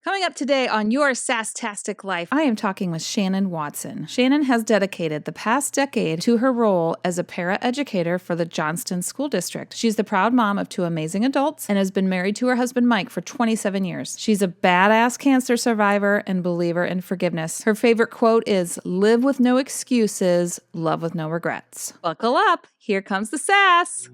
Coming up today on Your Sastastic Life, I am talking with Shannon Watson. Shannon has dedicated the past decade to her role as a paraeducator for the Johnston School District. She's the proud mom of 2 amazing adults and has been married to her husband Mike for 27 years. She's a badass cancer survivor and believer in forgiveness. Her favorite quote is, "Live with no excuses, love with no regrets." Buckle up. Here comes the sass.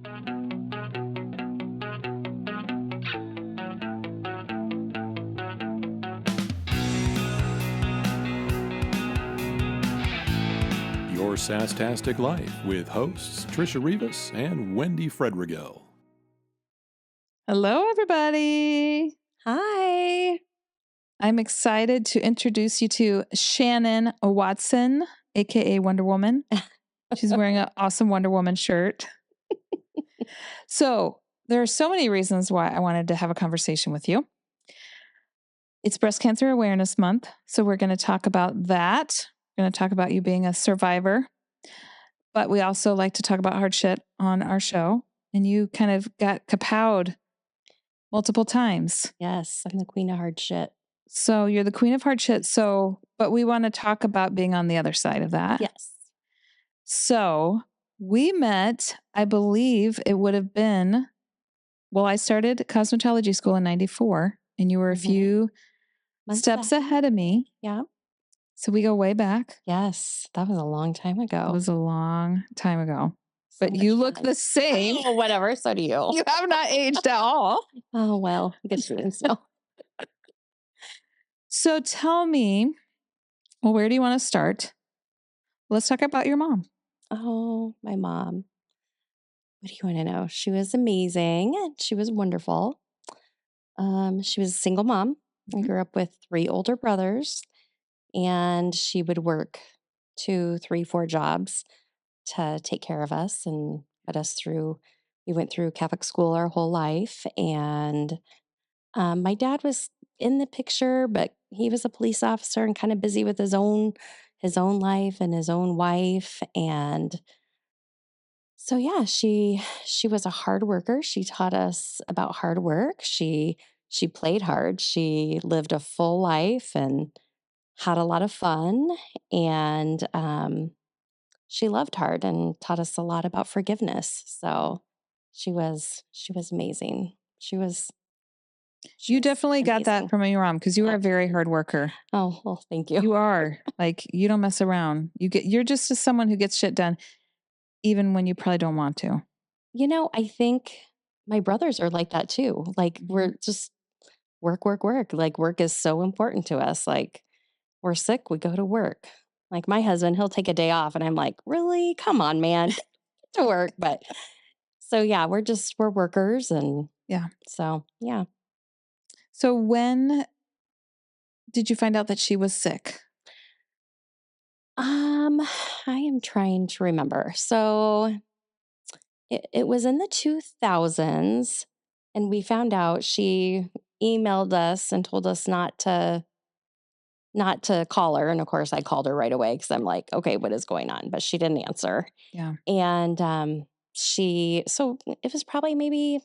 Your Sastastic Life with hosts Trisha Rivas and Wendy Fredrigo. Hello, everybody. Hi. I'm excited to introduce you to Shannon Watson, aka Wonder Woman. She's wearing an awesome Wonder Woman shirt. So there are so many reasons why I wanted to have a conversation with you. It's Breast Cancer Awareness Month, so we're going to talk about that. We're going to talk about you being a survivor, but we also like to talk about hard shit on our show, and you kind of got kapowed multiple times. Yes, I'm the queen of hard shit. So you're the queen of hard shit. But we want to talk about being on the other side of that. Yes. So we met, I believe it would have been, I started cosmetology school in 94 and you were a few steps ahead of me. Yeah. So we go way back. Yes. That was a long time ago. It was a long time ago. But you look the same. Oh, whatever. So do you. You have not aged at all. Oh, well, good shooting. So tell me, where do you want to start? Let's talk about your mom. Oh, my mom. What do you want to know? She was amazing. She was wonderful. She was a single mom. I grew up with 3 older brothers, and she would work 2, 3, 4 jobs to take care of us and put us through. We went through Catholic school our whole life, and my dad was in the picture, but he was a police officer and kind of busy with his own life and his own wife. And so yeah, she was a hard worker. She taught us about hard work. She played hard. She lived a full life and had a lot of fun. And she loved hard and taught us a lot about forgiveness. So she was amazing. You definitely got that from your mom because you are a very hard worker. Oh, well, thank you. You are. Like, you don't mess around. You're just someone who gets shit done, even when you probably don't want to. I think my brothers are like that too. Like, we're just work. Like, work is so important to us. Like, we're sick, we go to work. Like, my husband, he'll take a day off and I'm like, really? Come on, man, get to work. But so yeah, we're workers. And yeah. So, yeah. So when did you find out that she was sick? I am trying to remember. So it was in the 2000s, and we found out. She emailed us and told us not to call her. And of course, I called her right away because I'm like, okay, what is going on? But she didn't answer. Yeah. And so it was probably maybe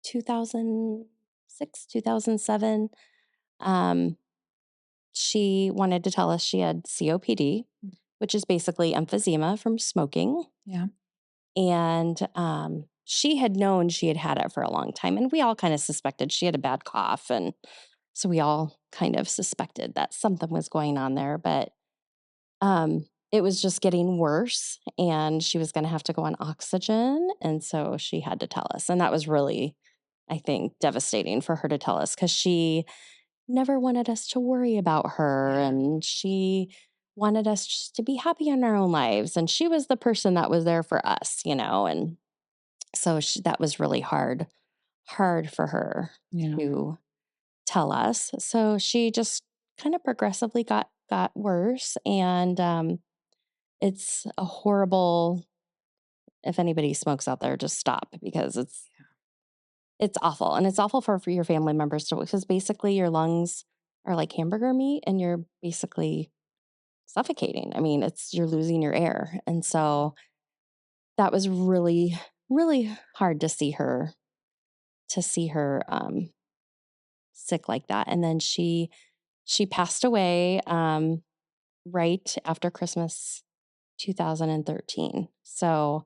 2006, 2007. She wanted to tell us she had COPD, which is basically emphysema from smoking. Yeah. And she had known she had it for a long time. And we all kind of suspected she had a bad cough. And so we all kind of suspected that something was going on there. But it was just getting worse. And she was going to have to go on oxygen. And so she had to tell us. And that was really, I think, devastating for her to tell us because she never wanted us to worry about her. And she wanted us just to be happy in our own lives. And she was the person that was there for us, and so that was really hard for her to tell us. So she just kind of progressively got worse. And it's a horrible, if anybody smokes out there, just stop because it's awful. And it's awful for your family members too, because basically your lungs are like hamburger meat and you're basically suffocating. I mean, you're losing your air. And so that was really, really hard to see her sick like that. And then she passed away right after Christmas 2013. So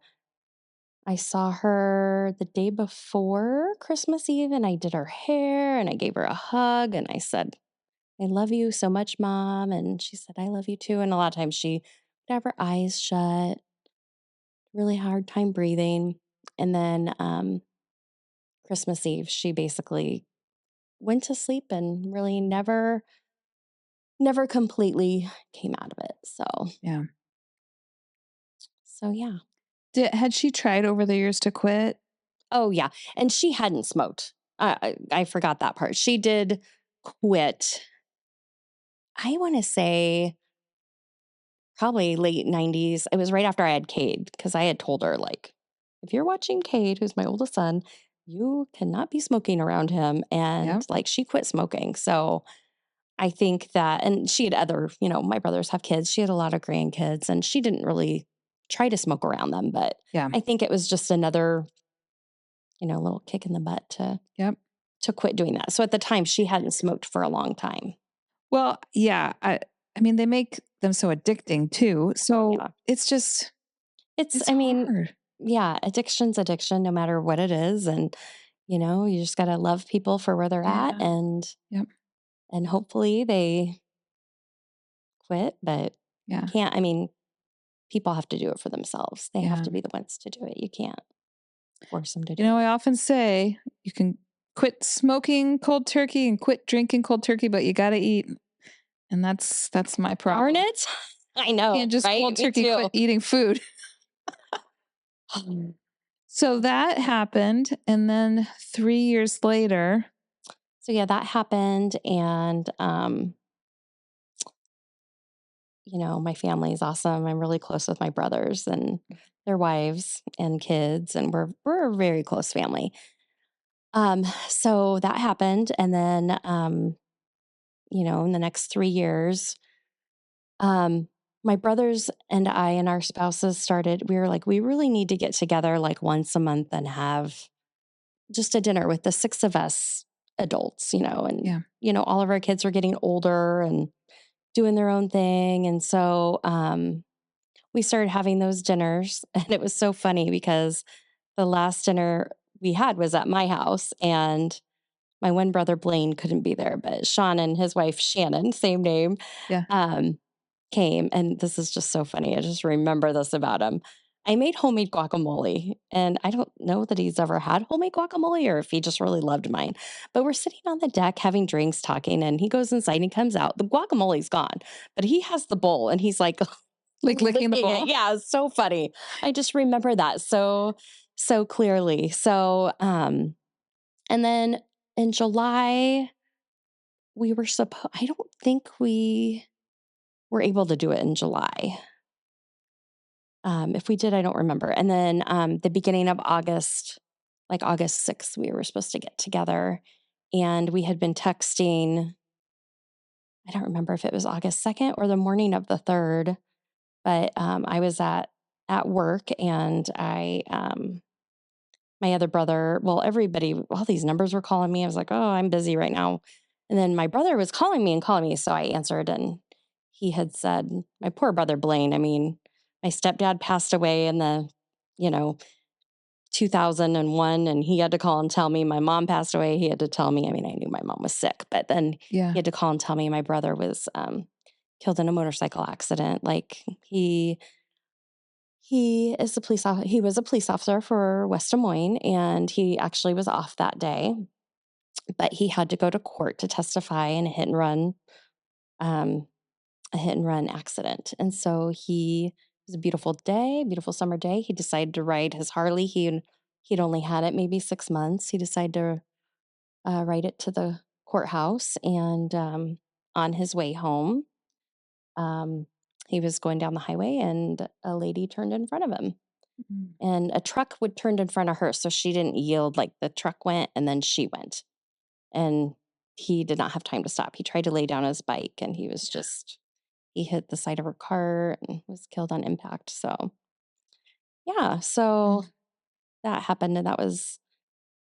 I saw her the day before Christmas Eve and I did her hair and I gave her a hug and I said, I love you so much, Mom. And she said, I love you too. And a lot of times she would have her eyes shut, really hard time breathing. And then Christmas Eve, she basically went to sleep and really never completely came out of it. Yeah. So yeah. Had she tried over the years to quit? Oh yeah. And she hadn't smoked. I forgot that part. She did quit. I want to say probably late 90s. It was right after I had Cade because I had told her, like, if you're watching Cade, who's my oldest son, you cannot be smoking around him. And Yep. like she quit smoking. So I think that, and she had other, my brothers have kids. She had a lot of grandkids and she didn't really try to smoke around them. But Yeah. I think it was just another, little kick in the butt Yep. to quit doing that. So at the time, she hadn't smoked for a long time. Well, yeah. I mean, they make them so addicting too. So Yeah. it's I mean, hard. yeah, addiction's addiction, no matter what it is. And, you just got to love people for where they're at Yeah. Yep. and hopefully they quit, but you Yeah. can't, people have to do it for themselves. They have Yeah. to be the ones to do it. You can't force them to do You know, it. I often say you can quit smoking cold turkey and quit drinking cold turkey, but you got to eat. And that's my problem. Darn it. I You know, can't just right? cold Me turkey too. quit eating food. So that happened. And then 3 years later, So yeah, that happened. And, my family is awesome. I'm really close with my brothers and their wives and kids, and we're a very close family. So that happened, and then, in the next 3 years, um, my brothers and I and our spouses started. We were like, we really need to get together like once a month and have just a dinner with the six of us adults, and yeah. all of our kids were getting older and doing their own thing, and so we started having those dinners, and it was so funny because the last dinner we had was at my house, and my one brother Blaine couldn't be there, but Sean and his wife Shannon, same name, Yeah. um, came. And this is just so funny. I just remember this about him. I made homemade guacamole, and I don't know that he's ever had homemade guacamole or if he just really loved mine. But we're sitting on the deck having drinks, talking, and he goes inside and he comes out. The guacamole's gone, but he has the bowl and he's like, Like licking the licking it. bowl. Yeah, it's so funny. I just remember that so clearly. So, and then in July, we were supposed, I don't think we were able to do it in July. If we did, I don't remember. And then the beginning of August, like August 6th, we were supposed to get together and we had been texting. I don't remember if it was August 2nd or the morning of the 3rd, but I was at work and my other brother, well, everybody, all these numbers were calling me. I was like, oh, I'm busy right now. And then my brother was calling me and calling me. So I answered, and he had said, my poor brother Blaine, my stepdad passed away in the, you know, 2001, and he had to call and tell me my mom passed away. He had to tell me, I knew my mom was sick, but then Yeah. he had to call and tell me my brother was killed in a motorcycle accident. Like he is a police officer. He was a police officer for West Des Moines, and he actually was off that day, but he had to go to court to testify in um, a hit and run accident. And so it was a beautiful day, beautiful summer day. He decided to ride his Harley. He'd only had it maybe 6 months. He decided to ride it to the courthouse, and on his way home, um, he was going down the highway, and a lady turned in front of him. Mm. And a truck would turned in front of her, so she didn't yield. Like the truck went and then she went, and he did not have time to stop. He tried to lay down his bike, and he hit the side of her car and was killed on impact. So yeah, so that happened, and that was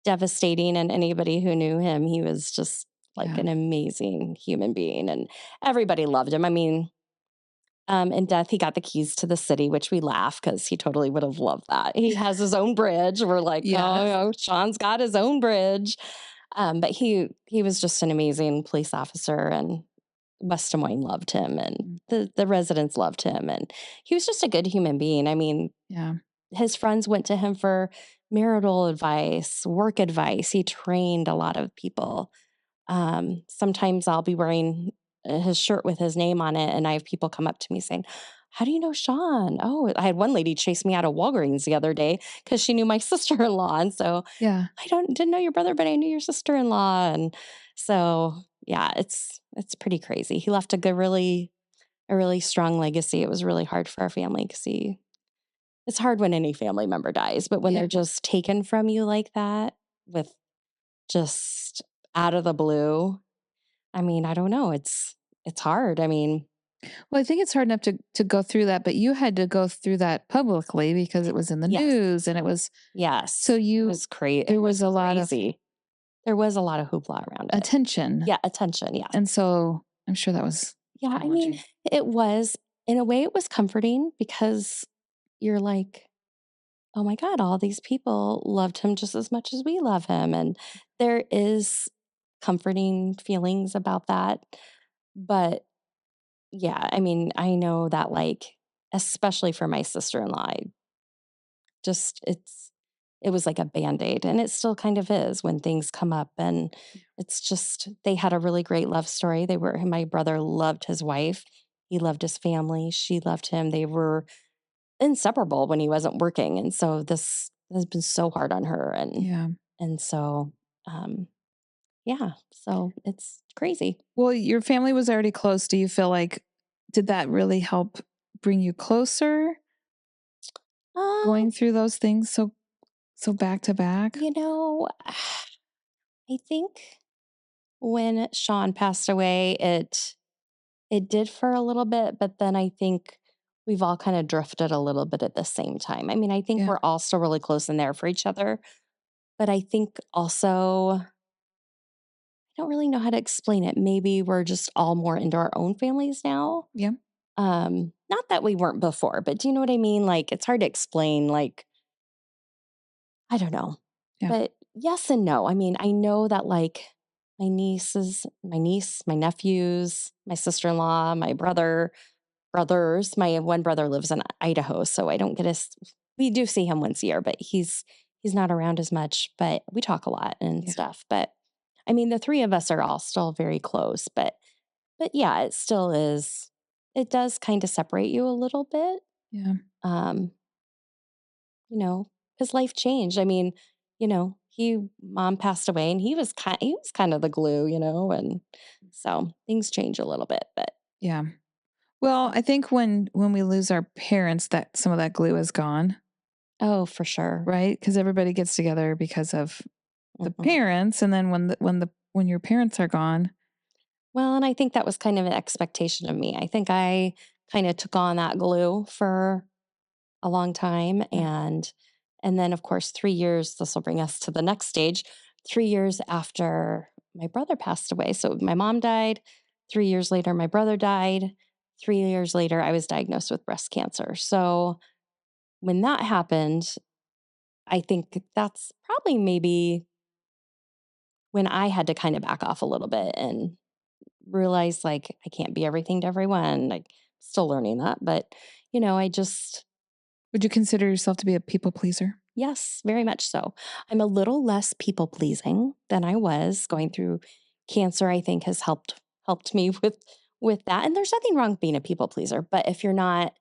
devastating. And anybody who knew him, he was just like Yeah. an amazing human being, and everybody loved him. I mean, in death, he got the keys to the city, which we laugh because he totally would have loved that. He has his own bridge. We're like, Yes. oh, Sean's got his own bridge. But he was just an amazing police officer, and West Des Moines loved him, and Mm. the residents loved him, and he was just a good human being. I mean, Yeah. his friends went to him for marital advice, work advice. He trained a lot of people. Sometimes I'll be wearing his shirt with his name on it, and I have people come up to me saying, "How do you know Sean?" Oh, I had one lady chase me out of Walgreens the other day because she knew my sister-in-law, and so Yeah. I don't didn't know your brother, but I knew your sister-in-law, and so yeah, it's pretty crazy. He left a really strong legacy. It was really hard for our family because he. It's hard when any family member dies, but when Yeah. they're just taken from you like that, with just out of the blue, I mean, I don't know. It's hard. I mean, Well, I think it's hard enough to go through that, but you had to go through that publicly because it was in the yes, news and it was so yes, you it there was was a lot of crazy. There was a lot of hoopla around it. attention. Yeah, attention. Yes. And so I'm sure that was Yeah. I mean, challenging. it was in a way it was comforting because you're like, oh my God, all these people loved him just as much as we love him, and there is comforting feelings about that, but yeah, I mean, I know that, like, especially for my sister-in-law, I just it was like a Band-Aid, and it still kind of is when things come up, and it's just they had a really great love story. They were My brother loved his wife, he loved his family, she loved him. They were inseparable when he wasn't working, and so this has been so hard on her, Yeah. and so, um, yeah, so it's crazy. Well, your family was already close. Do you feel like did that really help bring you closer Um, going through those things so back to back? you know, I think when Sean passed away, it did for a little bit, but then I think we've all kind of drifted a little bit at the same time. I mean, I think Yeah. we're all still really close in there for each other, but I think also I don't really know how to explain it. Maybe we're just all more into our own families now. Yeah. Not that we weren't before, but do you know what I mean? Like it's hard to explain. Like I don't know. Yeah. But yes and no. I mean, I know that like my niece, my nephews, my sister-in-law, my brothers, my one brother lives in Idaho, so I don't get we do see him once a year, but he's not around as much, but we talk a lot and Yeah. stuff. But I mean, the three of us are all still very close, but yeah, it still is it does kind of separate you a little bit. Yeah. Um you know, because life changed. I mean, mom passed away and he was kind of the glue, and so things change a little bit, but Yeah. Well, I think when we lose our parents that some of that glue is gone, oh, for sure. right? Because everybody gets together because of the Mhm. parents, and then when your parents are gone, Well, and I think that was kind of an expectation of me. I think I kind of took on that glue for a long time, yeah. and then of course 3 years, this will bring us to the next stage. 3 years after my brother passed away. So my mom died, 3 years later my brother died, 3 years later I was diagnosed with breast cancer. So when that happened, I think that's probably maybe when I had to kind of back off a little bit and realize like I can't be everything to everyone. Like still learning that, but I just Would you consider yourself to be a people pleaser? yes, very much so. I'm a little less people pleasing than I was going through cancer. I think has helped me with that. And there's nothing wrong with being a people pleaser, but if you're not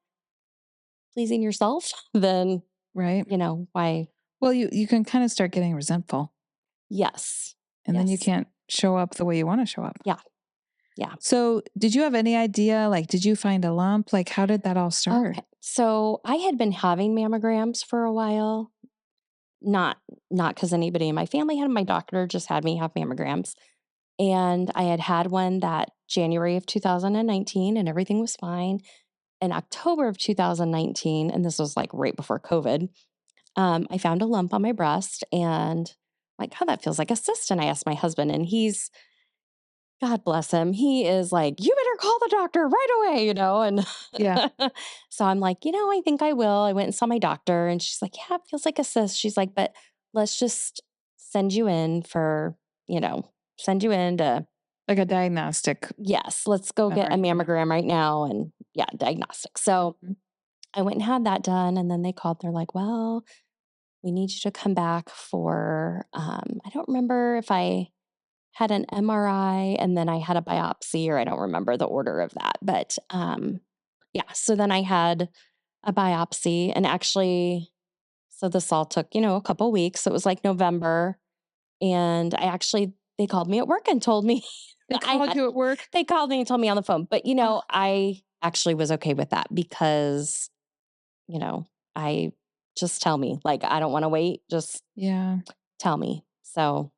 pleasing yourself, then Right? why? Well, you can kind of start getting resentful, Yes, and then you yes, can't show up the way you want to show up. yeah, yeah. So, did you have any idea? Like, did you find a lump? Like, how did that all start? Okay, so I had been having mammograms for a while. Not not because anybody in my family had 'em, my doctor just had me have mammograms. And I had one that January of 2019 and everything was fine. In October of 2019, and this was like right before COVID, I found a lump on my breast and like, oh, that feels like a cyst. And I asked my husband, and God bless him. He is like, you better call the doctor right away, And Yeah. so I'm like, I think I will. I went and saw my doctor and she's like, yeah, it feels like a cyst. She's like, but let's just send you in for, send you in to, Like a diagnostic. yes, let's go get a MRI, yeah. mammogram right now. And yeah, diagnostic. So Mhm. I went and had that done. And then they called, they're like, well, we need you to come back for, I don't remember if I had an MRI and then I had a biopsy, or I don't remember the order of that. But yeah, so then I had a biopsy and actually, so this all took, a couple weeks. So it was like November. And they called me at work and told me They I called had, you at work? they called me and told me on the phone. But, Oh, I actually was okay with that because, you know, I just tell me, like, I don't want to wait. Just yeah. tell me. So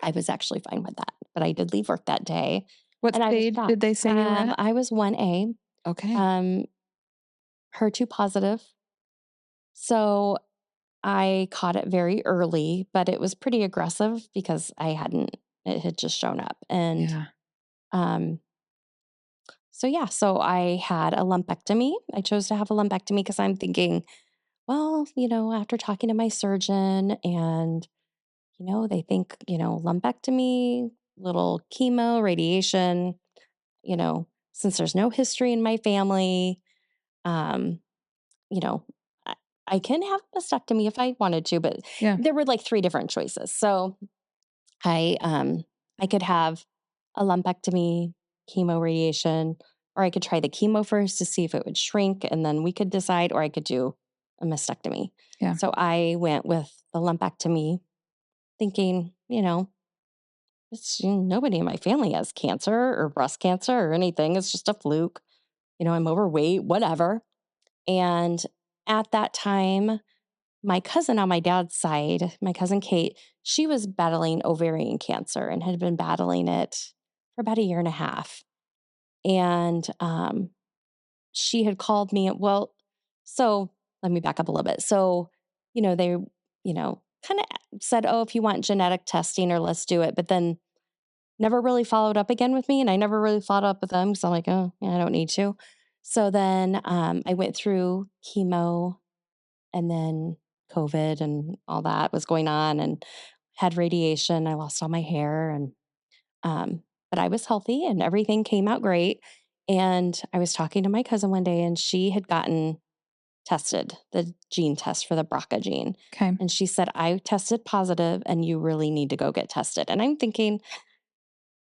I was actually fine with that. But I did leave work that day What and I was stage did shocked. they say you were at? I was 1A, Okay. um, HER2 positive. So I caught it very early, but it was pretty aggressive because it had just shown up. And Yeah. um, so, yeah, so I had a lumpectomy. I chose to have a lumpectomy because I'm thinking, well, after talking to my surgeon and, they think, lumpectomy, little chemo, radiation, since there's no history in my family, um, you know, I, I can have a mastectomy if I wanted to, but Yeah. there were like 3 different choices. So I could have a lumpectomy, chemo, radiation, or I could try the chemo first to see if it would shrink, and then we could decide, or I could do a mastectomy. Yeah. So I went with the lumpectomy, thinking, nobody in my family has cancer or breast cancer or anything. It's just a fluke. I'm overweight, whatever. And at that time, my cousin on my dad's side, my cousin Kate, she was battling ovarian cancer and had been battling it for about a year and a half. And she had called me. Well, so let me back up a little bit. So, they, kind of said, oh, if you want genetic testing or let's do it. But then never really followed up again with me. And I never really followed up with them. So I'm like, oh, yeah, I don't need to. So then I went through chemo and then COVID and all that was going on and had radiation. I lost all my hair but I was healthy and everything came out great. And I was talking to my cousin one day and she had gotten tested, the gene test for the BRCA gene. Okay. And she said, I tested positive and you really need to go get tested. And I'm thinking,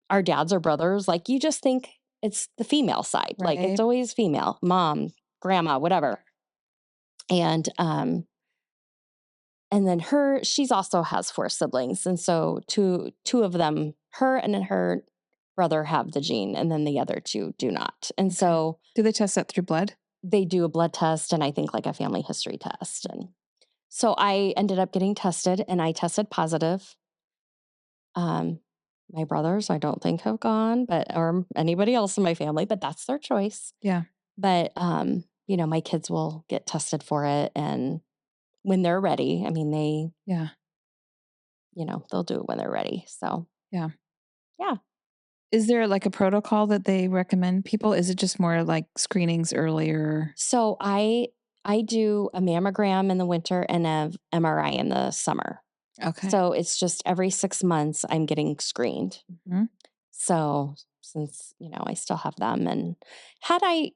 our dads are brothers. Like, you just think it's the female side. Like, Right. it's always female, mom, grandma, whatever. And then she's also has 4 siblings. And so two of them, her and then her brother have the gene, and then the other 2 do not. And so Do they test that through blood? they do a blood test and I think like a family history test. And so I ended up getting tested and I tested positive. Um, my brothers, I don't think have gone, or anybody else in my family, but that's their choice. Yeah. But my kids will get tested for it and when they're ready, I mean Yeah. they'll do it when they're ready. So, Yeah. yeah. Is there like a protocol that they recommend people? Is it just more like screenings earlier? So I do a mammogram in the winter and a MRI in the summer. Okay. So it's just every 6 months I'm getting screened. Mhm. So since, I still have them had I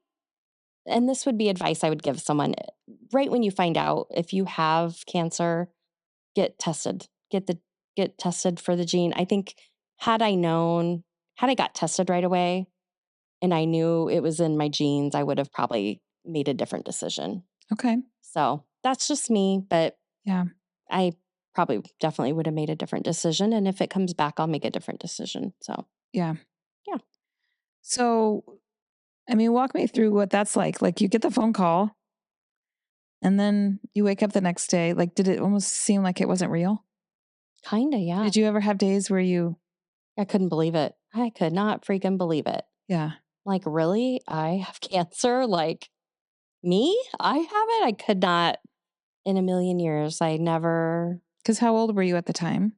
and this would be advice I would give someone right when you find out if you have cancer, get tested. Get tested for the gene. I think had I known, had I got tested right away, and I knew it was in my genes, I would have probably made a different decision. Okay. So that's just me, but Yeah. I probably definitely would have made a different decision. And if it comes back, I'll make a different decision. So, Yeah. yeah. So, I mean, walk me through what that's like. Like, you get the phone call and then you wake up the next day. Like, did it almost seem like it wasn't real? Kind of, yeah. Did you ever have days where I couldn't believe it. I could not freaking believe it. yeah. Like, really? I have cancer? Like, me? I have it? I could not in a million years. I never. Because how old were you at the time?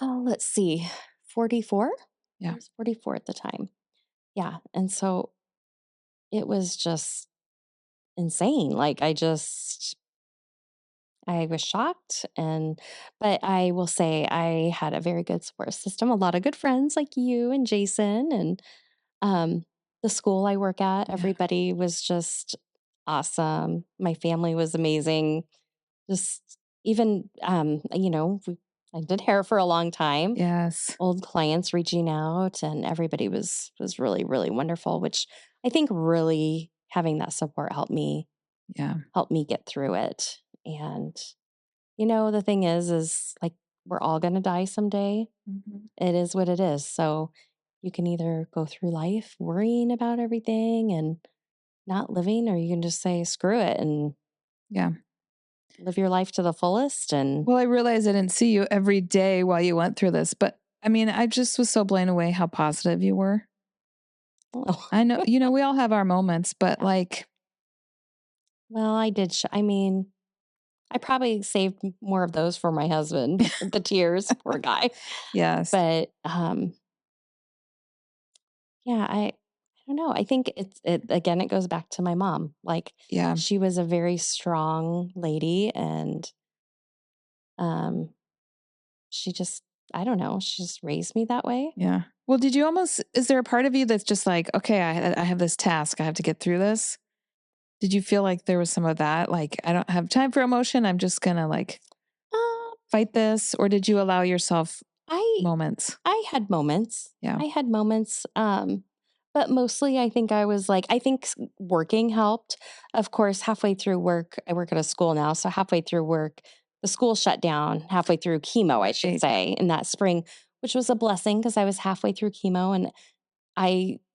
Oh, let's see, 44? I Yeah. was 44 at the time. Yeah. And so it was just insane. Like I was shocked but I will say I had a very good support system, a lot of good friends like you and Jason and um the school I work at, Yeah. everybody was just awesome. My family was amazing. Just even I did hair for a long time. Yes. Old clients reaching out and everybody was really really wonderful, which I think really having that support Yeah. helped me get through it. And the thing is like we're all going to die someday. Mhm. It is what it is. So you can either go through life worrying about everything and not living, or you can just say screw it and Yeah. live your life to the fullest. And Well, I realized I didn't see you every day while you went through this, but I mean, I just was so blown away how positive you were. oh, I know, we all have our moments, but yeah. like, Well, I did. I mean, I probably saved more of those for my husband. The tears, poor guy. yes. But yeah, I don't know. I think it again. It goes back to my mom. Like Yeah. she was a very strong lady, and um, she just I don't know. She just raised me that way. Yeah. Well, is there a part of you that's just like, okay, I have this task. I have to get through this. Did you feel like there was some of that? Like, I don't have time for emotion. I'm just going to like Uh, fight this. Or did you allow yourself I moments? I had moments. Yeah. I had moments. But mostly I think I think working helped. Of course, halfway through work, I work at a school now. So halfway through work, the school shut down, halfway through chemo, I should Right. say, in that spring, which was a blessing because I was halfway through chemo. And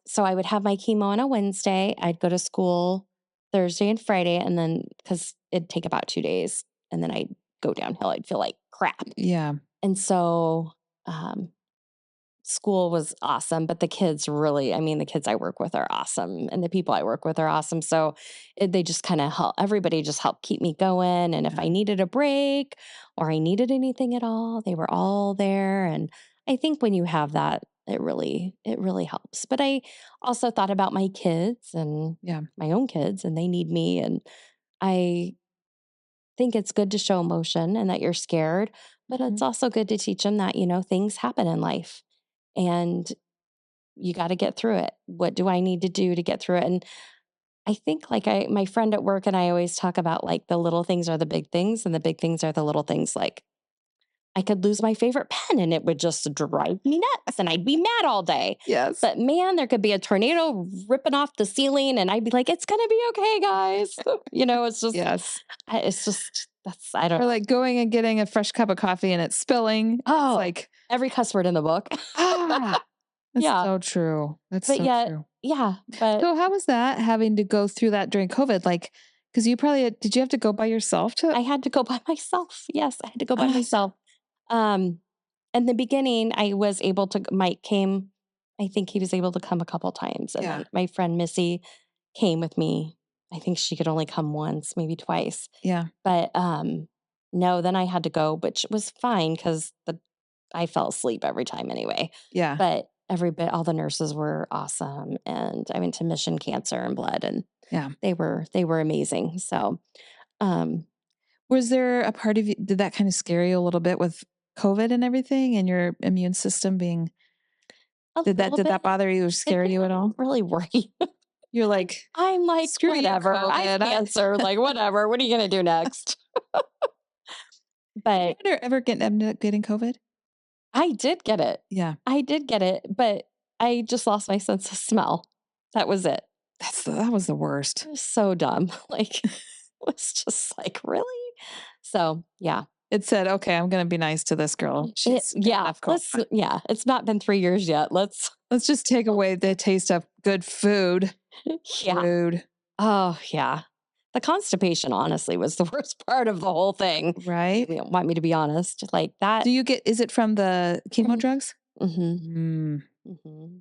so I would have my chemo on a Wednesday. I'd go to school Thursday and Friday. And then because it'd take about 2 days and then I'd go downhill. I'd feel like crap. Yeah. And so, um, school was awesome, but the kids really, I mean, the kids I work with are awesome and the people I work with are awesome. So they just kind of help, everybody just helped keep me going. And if Yeah. I needed a break or I needed anything at all, they were all there. And I think when you have that, it really helps. But I also thought about my kids and Yeah. my own kids and they need me. And I think it's good to show emotion and that you're scared, but it's Mhm. also good to teach them that, things happen in life and you got to get through it. What do I need to do to get through it? And I think my friend at work and I always talk about like the little things are the big things and the big things are the little things. Like I could lose my favorite pen and it would just drive me nuts and I'd be mad all day. Yes. But man, there could be a tornado ripping off the ceiling and I'd be like, it's going to be okay, guys. Yes. It's just, I don't Or know. like going and getting a fresh cup of coffee and it's spilling. It's Oh, like, every cuss word in the book. ah, that's Yeah. so true. That's But so yet, true. yeah. But So how was that having to go through that during COVID? Like, because you probably did you have to go by yourself to? I had to go by myself. Yes, I had to go by Ah, myself. Um, in the beginning, I was able to. Mike came. I think he was able to come a couple times, and yeah, then my friend Missy came with me. I think she could only come once, maybe twice. yeah, But no, then I had to go, which was fine because I fell asleep every time anyway. yeah, But all the nurses were awesome, and I went to Mission Cancer and Blood, and yeah. they were amazing. So um, Was there a part of you? Did that kind of scare you a little bit with COVID and everything, and your immune system being? a little Did bit. that bother you or It scare you at all? didn't really worry. You're like, I'm like, screw you, whatever. I have COVID. cancer. Like, whatever. What are you going to do next? Did But you ever end up getting COVID? I did get it. Yeah, I did get it, but I just lost my sense of smell. That was it. that was the worst. It was so dumb. Like, it was just like, really? So, yeah. It said, "Okay, I'm gonna be nice to this girl. She's got Yeah. enough going on. It's not been 3 years yet. Let's just take away the taste of good food." Yeah. Rude, Oh, yeah. The constipation, honestly, was the worst part of the whole thing. right? You want me to be honest? Like that. Do you get? Is it from the chemo drugs? Hmm. Mm, Hmm.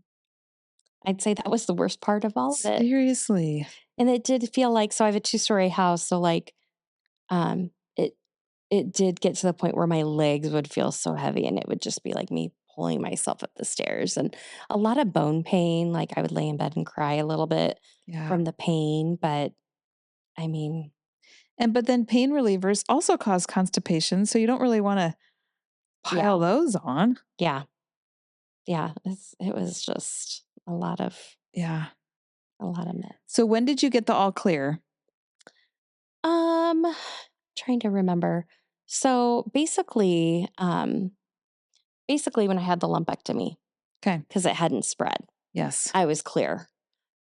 I'd say that was the worst part of all of it. seriously, And it did feel like, so I have a 2-story house. So like, um, it did get to the point where my legs would feel so heavy and it would just be like me pulling myself up the stairs and a lot of bone pain. Like I would lay in bed and cry a little bit Yeah. from the pain. But I mean, But then pain relievers also cause constipation, so you don't really wanna yeah, pile those on. yeah, yeah. It was just Yeah. a lot of meds. So when did you get the all clear? Um, trying to remember. So basically when I had the lumpectomy, Okay. because it hadn't spread, Yes. I was clear.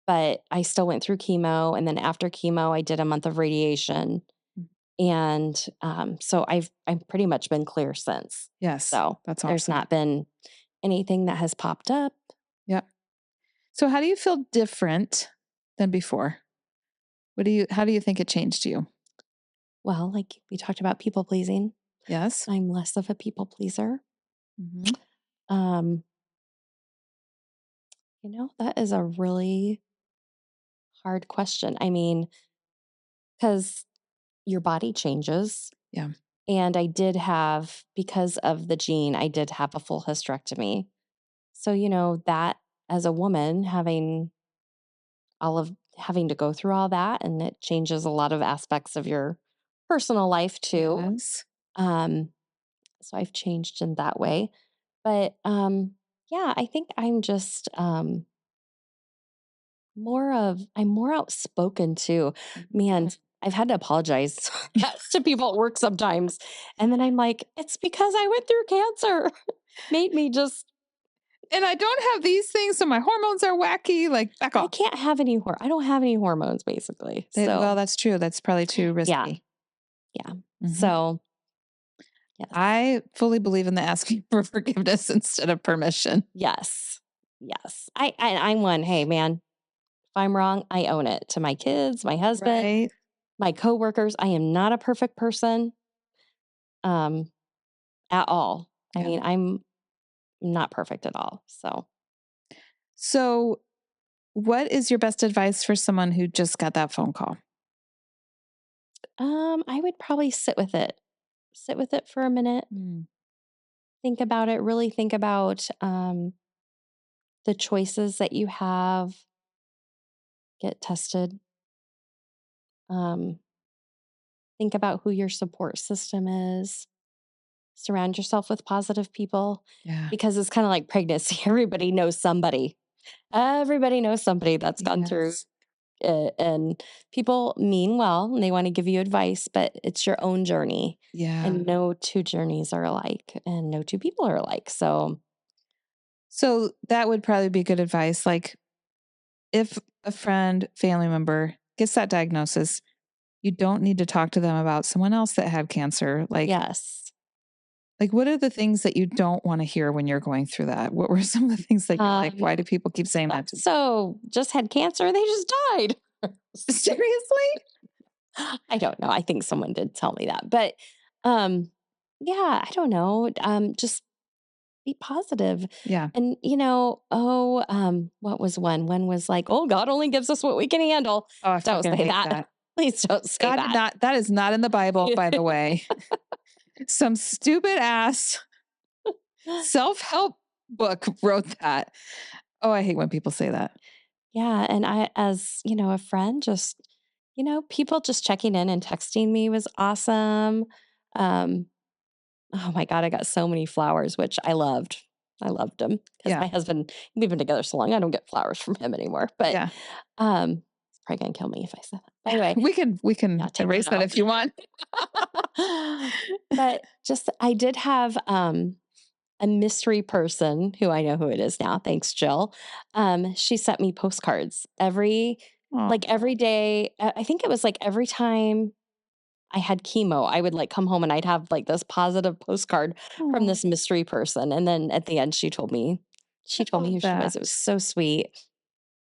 But I still went through chemo, and then after chemo, I did a month of radiation, Mm. and so I've pretty much been clear since. Yes. So That's there's awesome. not been anything that has popped up. Yep. So how do you feel different than before? How do you think it changed you? Well, like we talked about people pleasing, Yes? I'm less of a people pleaser. Mhm. Um, that is a really hard question. I mean, because your body changes. Yeah. And because of the gene, I did have a full hysterectomy. So, that as a woman, having to go through all that, and it changes a lot of aspects of your personal life too. Yes. Um, so I've changed in that way. But yeah, I think I'm just I'm more outspoken too. Man, I've had to apologize to people at work sometimes. And then I'm like, it's because I went through cancer. Made me just And I don't have these things, so my hormones are wacky, like, back I off. can't have I don't have any hormones basically. Well, So that's true. That's probably too yeah, risky. yeah. Mhm. So yes. I fully believe in the asking for forgiveness instead of permission. Yes. Yes. I'm one, hey man, if I'm wrong, I own it to my kids, my husband, Right? my coworkers. I am not a perfect person um at all. I Yeah. mean, I'm not perfect at all. So So, what is your best advice for someone who just got that phone call? I would probably sit with it. Sit with it for a minute. Mm. Think about it, really think about the choices that you have, get tested. Um, think about who your support system is. Surround yourself with positive people Yeah. because it's kind of like pregnancy. Everybody knows somebody. Everybody knows somebody that's gone through Yes. it. And people mean well and they want to give you advice, but it's your own journey. Yeah. And no two journeys are alike and no two people are alike. So, So, that would probably be good advice. Like, if a friend, family member gets that diagnosis, you don't need to talk to them about someone else that had cancer. yes. What are the things that you don't want to hear when you're going through that? What were some of the things that you're like, Um, why do people keep saying that to me? so just had cancer, they just died. Seriously? I don't know. I think someone did tell me that. But um yeah, I don't know. Just be positive. Yeah. And what was one? One was like, "Oh, God only gives us what we can handle." Oh, I Don't fucking say hate that. that. Please don't say God did that. not, that is not in the Bible, by the way. Some stupid ass self help book wrote that. Oh, I hate when people say that. Yeah, and I as, a friend just people just checking in and texting me was awesome. Um Oh my god, I got so many flowers, which I loved. I loved them because Yeah. my husband we've been together so long, I don't get flowers from him anymore, but, Yeah. he's probably gonna kill me if I said that. Anyway, We can yeah, take erase that that out. if you want. But just I did have, a mystery person who I know who it is now, thanks, Jill. She sent me postcards every day. I think it was, like, every time I had chemo, I would like come home and I'd have like this positive postcard from Oh, this mystery person. And then at the end, I she told me love who she was. that. It was so sweet.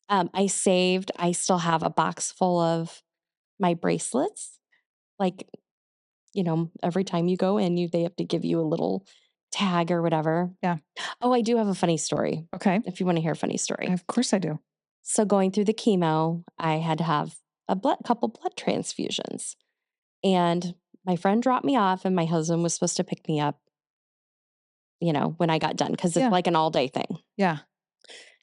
I still have a box full of my bracelets. Like, every time you go in, they have to give you a little tag or whatever. Yeah. Oh, I do have a funny story. Okay. If you want to hear a funny story. Of course I do. So going through the chemo, I had to have couple blood transfusions. And my friend dropped me off, and my husband was supposed to pick me up. when I got done, because it's Yeah. like an all day thing. Yeah.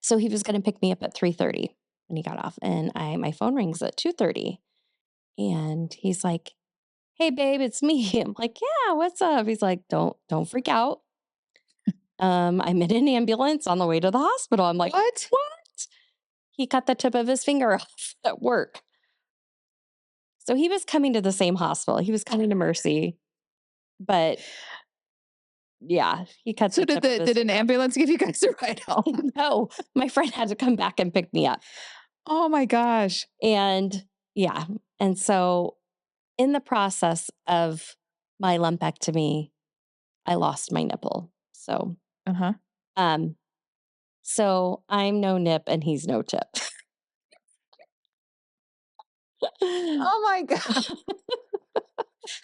So he was going to pick me up at 3:30 when he got off, and my phone rings at 2:30, and he's like, "Hey babe, it's me." I'm like, "Yeah, what's up?" He's like, "Don't freak out. I'm in an ambulance on the way to the hospital." I'm like, What? "What?" He cut the tip of his finger off at work. So he was coming to the same hospital. He was coming to Mercy, but yeah, he cut So the tip of his did an finger off. ambulance give you guys a ride home? No, my friend had to come back and pick me up. Oh my gosh. And yeah, and so in the process of my lumpectomy, I lost my nipple. Uh-huh. Um, so I'm no nip and he's no tip. Oh my god.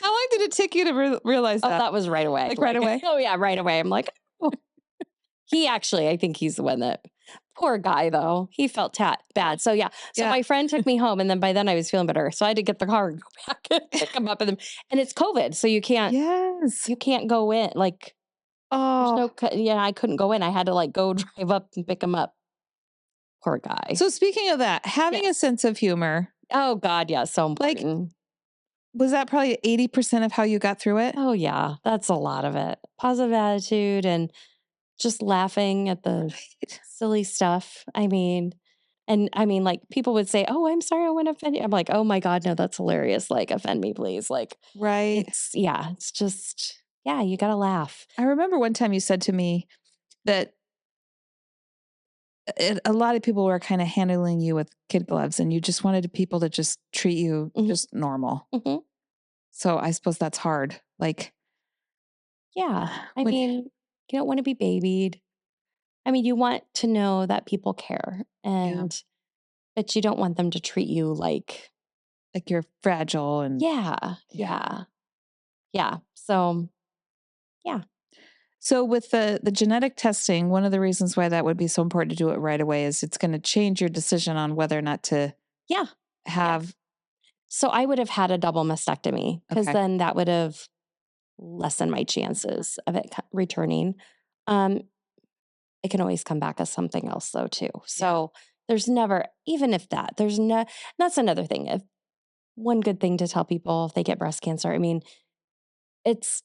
How long did it take you to realize Oh, that? that was right away. Like right away? Oh yeah, right away. I'm like, oh. I think he's the one that. Poor guy though. He felt bad. So yeah. So Yeah. my friend took me home, and then by then I was feeling better. So I had to get the car and go back and pick him up. And it's COVID, so Yes. you can't go in. Like there's Oh. no. Yeah, I couldn't go in. I had to like go drive up and pick him up. Poor guy. So speaking of that, having a Yes. sense of humor, Oh God, yeah, so like, important. was that probably 80% of how you got through it? Oh yeah, that's a lot of it. Positive attitude and just laughing at the Right. silly stuff. I mean, like people would say, "Oh, I'm sorry, I want to offend you." I'm like, "Oh my God, no, that's hilarious! Like, offend me, please." Like, Right. it's just, yeah, you gotta laugh. I remember one time you said to me that a lot of people were kind of handling you with kid gloves and you just wanted people to just treat you Mhm, just normal. mhm. So I suppose that's hard. Like, Yeah, I what, mean, you don't want to be babied. I mean, you want to know that people care, yeah, but you don't want them to treat you like, like you're fragile and yeah, yeah. yeah, yeah. So, yeah. So with the genetic testing, one of the reasons why that would be so important to do it right away is it's going to change your decision on whether or not to Yeah. Yeah. have. So I would have had a double mastectomy because Okay. then that would have lessened my chances of it returning. Um, it can always come back as something else though too. So there's never, even if that's another thing. If one good thing to tell people if they get breast cancer, I mean, it's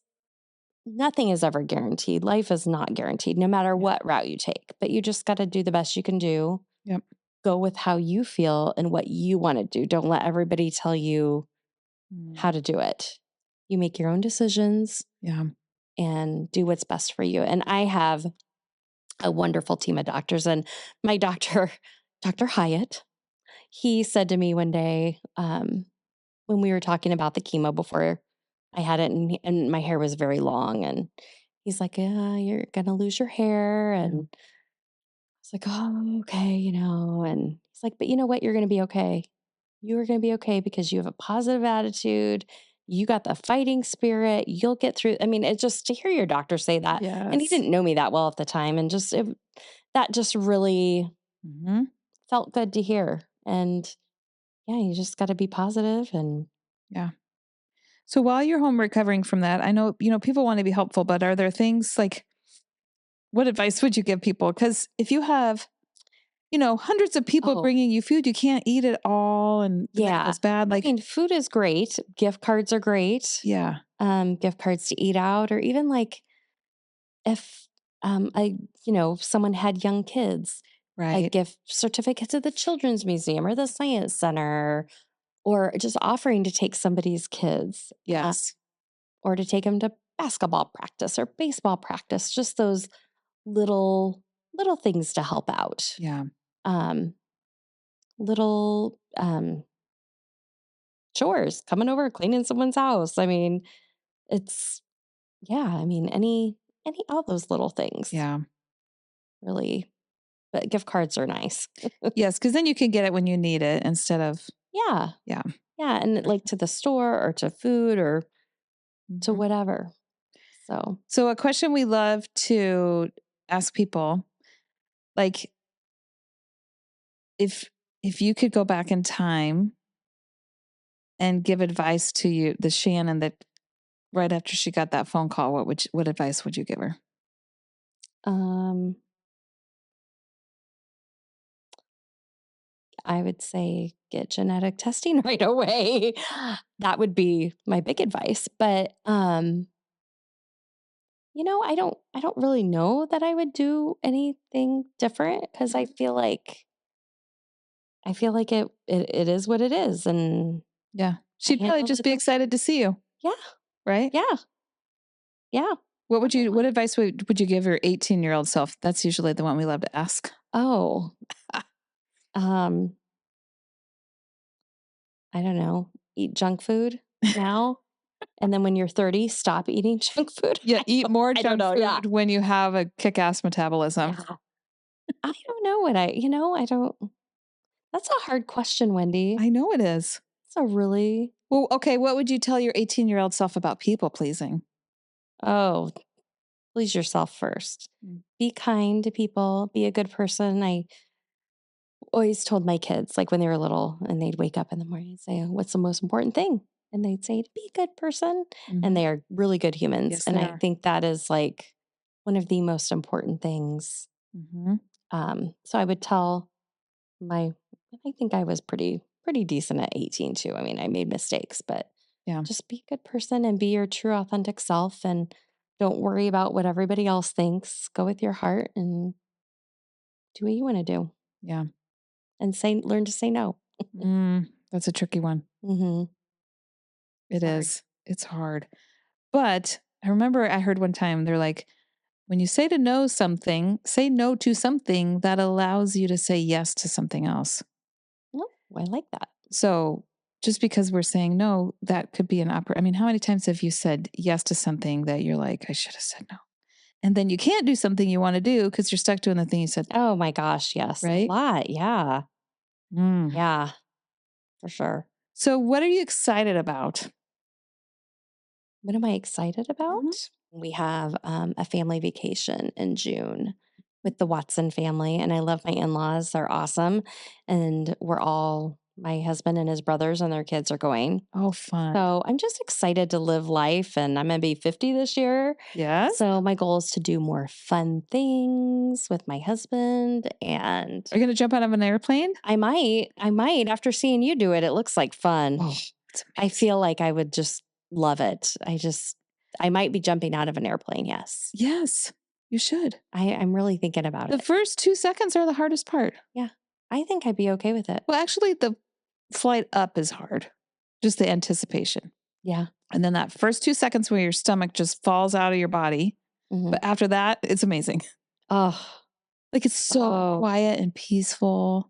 nothing is ever guaranteed. Life is not guaranteed, no matter Yeah. what route you take. But you just got to do the best you can do. Yep. Go with how you feel and what you want to do. Don't let everybody tell you Mm. how to do it. You make your own decisions Yeah. and do what's best for you. And I have a wonderful team of doctors. And my doctor, Dr. Hyatt, he said to me one day when we were talking about the chemo before I had it, and my hair was very long. And he's like, "Yeah, you're going to lose your hair." And I was like, "Oh, okay, And he's like, "But you know what? You're going to be okay. You are going to be okay because you have a positive attitude. You got the fighting spirit. You'll get through." I mean, it's just to hear your doctor say that. And he Yes. didn't know me that well at the time. And that just really Hmm. felt good to hear. And yeah, you just got to be positive and Yeah. So while you're home recovering from that, I know, people want to be helpful, but are there things like what advice would you give people? Because if you have, hundreds of people oh, bringing you food, you can't eat it all and then it yeah. goes bad. I Like, mean, food is great. Gift cards are great. yeah, Gift cards to eat out, or even like if someone had young kids, a right. gift certificate to the Children's Museum or the Science Center, or just offering to take somebody's kids, Yes. or to take them to basketball practice or baseball practice. Just those little things to help out. Yeah. Um, little chores, coming over, cleaning someone's house. I mean, it's yeah. I mean, any all those little things Yeah. really. But gift cards are nice. Yes. Cause then you can get it when you need it instead of, Yeah. yeah. Yeah, and like to the store or to food or to Mhm. whatever. So, So a question we love to ask people, like if if you could go back in time and give advice to the Shannon that right after she got that phone call, what advice would you give her? I would say get genetic testing right away. That would be my big advice. But I don't really know that I would do anything different because I feel like it is what it is, and Yeah. I She'd probably handled just it be the excited to see you, Yeah, right? yeah, yeah. What Definitely. advice would you give your 18-year-old self? That's usually the one we love to ask. Oh, um, I don't know. Eat junk food now, and then when you're 30, stop eating junk food. Yeah, eat more I don't junk know. Yeah, food when you have a kick-ass metabolism. yeah. I don't know what I don't. That's a hard question, Wendy. I know it is. It's a really Well, okay, what would you tell your 18-year-old self about people pleasing? oh, please yourself first. Mm. Be kind to people. Be a good person. I always told my kids, like when they were little, and they'd wake up in the morning and say, "What's the most important thing?" And they'd say, "To be a good person." And Mhm. they are really good humans. Yes, And they I are. think that is like one of the most important things. Mhm. So I would tell my, I think I was pretty decent at 18 too. I mean, I made mistakes, but Yeah. just be a good person and be your true authentic self, and don't worry about what everybody else thinks. Go with your heart and do what you want to do, Yeah. and learn to say no. That's a tricky one. Mm-hmm. It Hard. is. It's hard. But I remember I heard one time they're like, when you say say no to something that allows you to say yes to something else. Oh, I like that. So just because we're saying no, that could be I mean, how many times have you said yes to something that you're like, I should have said no? And then you can't do something you want to do because you're stuck doing the thing you said, Oh my gosh, yes. A right? lot. Yeah. Mm. Yeah, for sure. So what are you excited about? What am I excited Mhm. about? We have a family vacation in June with the Watson family, and I love my in laws. They're awesome. And my husband and his brothers and their kids are going. Oh, fun. So I'm just excited to live life, and I'm going to be 50 this year. Yes. So my goal is to do more fun things with my husband, and Are you going to jump out of an airplane? I might after seeing you do it. It looks like fun. Oh, it's I amazing. feel like I would just love it. I might be jumping out of an airplane. Yes. Yes, you should. I'm really thinking about The it. first 2 seconds are the hardest part. Yeah. I think I'd be okay with it. Well, actually, the flight up is hard, just the anticipation. Yeah. And then that first 2 seconds where your stomach just falls out of your body. Hmm. But after that, it's amazing. Oh, Like, it's so oh, quiet and peaceful.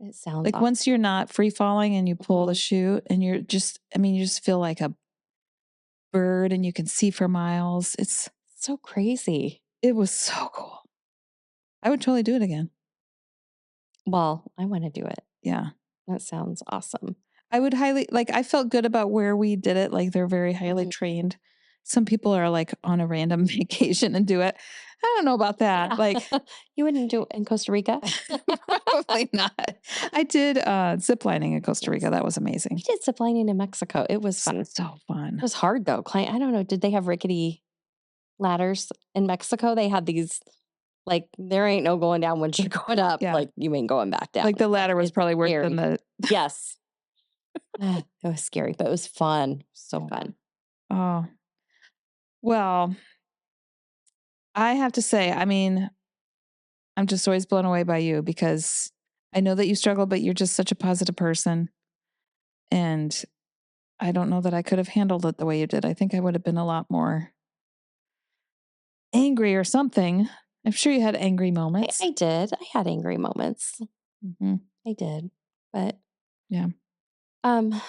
it sounds Like, awesome. once you're not free falling and you pull the Mhm. chute and you just feel like a bird and you can see for miles. So crazy. It was so cool. I would totally do it again. Well, I want to do it. Yeah. That sounds awesome. I would I felt good about where we did it. Like, they're very highly Mhm. trained. Some people are like on a random vacation and do it. I don't know about that. Yeah. Like, You wouldn't do it in Costa Rica? probably not. I did zip lining in Costa Rica. Yes. That was We amazing. did zip lining in Mexico. It was fun. It So fun. was hard though. I don't know. Did they have rickety ladders in Mexico? They had these, like, there ain't no going down once you're going up. Yeah. Like, you ain't going back down. Like, the ladder was It's probably worse than scary. the. Yes. It was scary, but it was fun. So Yeah. fun. Oh, well, I have to say, I mean, I'm just always blown away by you because I know that you struggle, but you're just such a positive person. And I don't know that I could have handled it the way you did. I think I would have been a lot more angry or something. I'm sure you had angry moments. I did. I had angry moments. Mm-hmm. I did. But Yeah. um,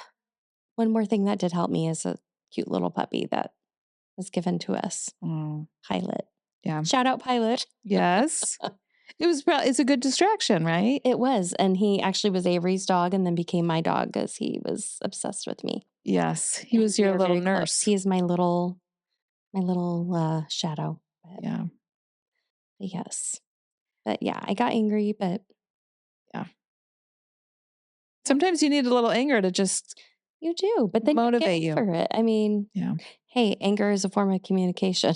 one more thing that did help me is a cute little puppy that was given to us. Oh, Pilot. yeah. Shout out Pilot. Yes. It's a good distraction, right? It was. And he actually was Avery's dog and then became my dog because he was obsessed with me. Yes. He And was we your are little very close. nurse. He is my little shadow. Yeah. Yes. But yeah, I got angry, but Yeah. Sometimes you need a little anger to just you do. But then you get motivate you. over it. I mean, Yeah. hey, anger is a form of communication.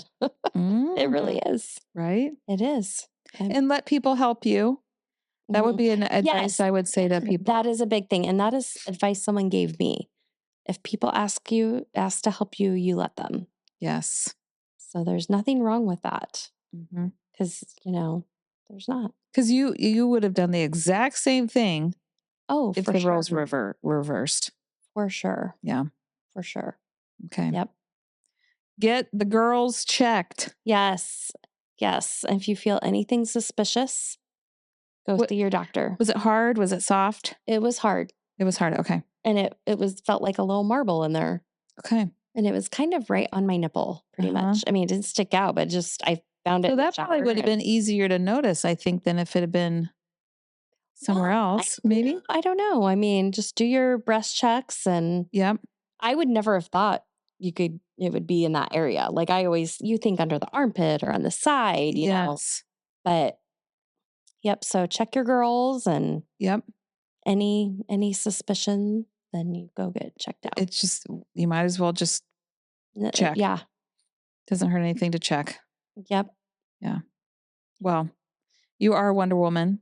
It really is. Right? It is. And let people help you. That would be an advice Yes. I would say to people. That is a big thing. And that is advice someone gave me. If people ask to help you, you let them. Yes. So there's nothing wrong with that. Mm-hmm. Because, there's not. Because you would have done the exact same thing if For the sure. roles reversed. For sure. Yeah. For sure. Okay. Yep. Get the girls checked. Yes. Yes. And if you feel anything suspicious, go see your doctor. Was it hard? Was it soft? It was hard. It was hard. Okay. And it felt like a little marble in there. Okay. And it was kind of right on my nipple, pretty much. I mean, it didn't stick out, but I found it. So that probably would have been easier to notice, I think, than if it had been somewhere else, maybe. I don't know. I mean, just do your breast checks, and Yep. I would never have thought it would be in that area. Like you think under the armpit or on the side, you know. But yep. So check your girls, and yep. Any suspicion, then you go get checked out. It's just, you might as well just check. Yeah. Doesn't hurt anything to check. Yep. Yeah. Well, you are Wonder Woman.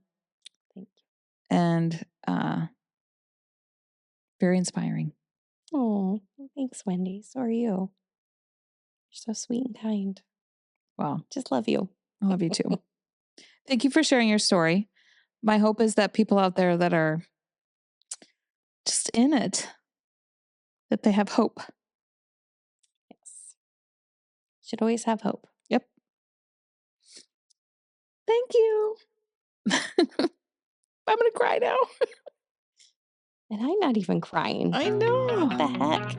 Thank you. And very inspiring. Oh, thanks, Wendy. So are you. You're so sweet and kind. Wow. Just love you. I love you too. Thank you for sharing your story. My hope is that people out there that are just in it, that they have hope. Yes. Should always have hope. Yep. Thank you. I'm going to cry now. And I'm not even crying. I know. What the heck?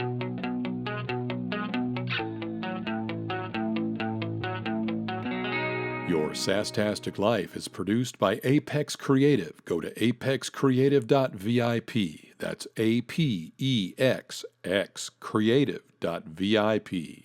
Your Sastastic Life is produced by Apex Creative. Go to apexcreative.vip. That's APEXX creative.vip.